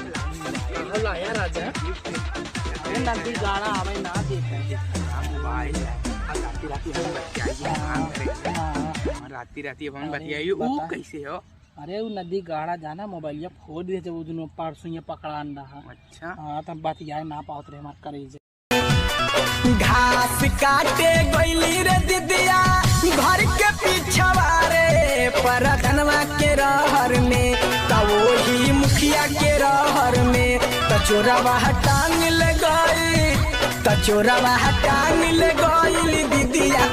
लाया राजा नदी गाड़ा आवे ना देता मोबाइल राती राती अपन बतियाई वो कैसे हो। अरे वो नदी गाड़ा जाना मोबाइल फोड़ दिए थे वो दोनों परसों ये पकड़ा रहा। अच्छा हाँ तब बतियाए ना पाओ रे हमार करे घास काटे गइली रे दिदिया घर के पीछवा रे परधनवा के रहर में त वही मुखिया के रहर में तचोरवा टांग ले गई तचोरवा टांग ले गइली दिदिया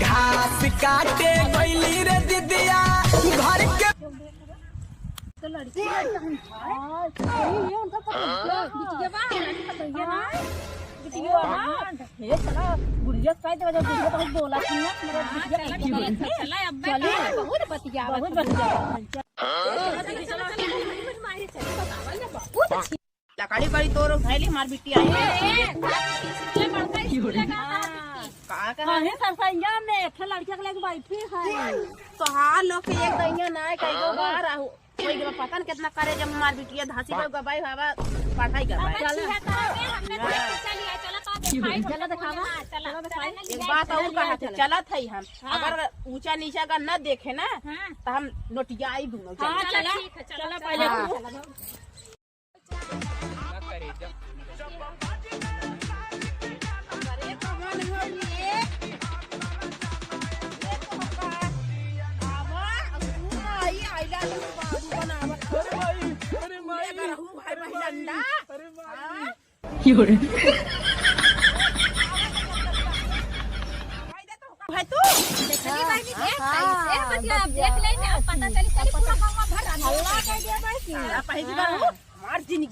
घास काटे गइली रे दिदिया घर के तो लड़की ये उनका बिटिया बा बिटिया ना बिटिया हे चला बुढ़िया काय दे बुढ़िया बहुत बोला थी ना मेरा बिटिया चला अब चले बहुत बतिया लकड़ी बड़ी तोर भैली मार बिटिया है सरसैया में एक लड़किया के लेके बैठी है तो हां लोग के एक दैया ना कई गो बाहर आहू कोई के पता न कितना करे जब मार बिटिया धासी पे गबाई हवा पढ़ाई कर चला दिखावा एक बात और कहा थे चला थई हम अगर ऊंचा नीचा का न देखे ना तो हम नोटिया आई दूंगा चला चला पहले मार जिंदगी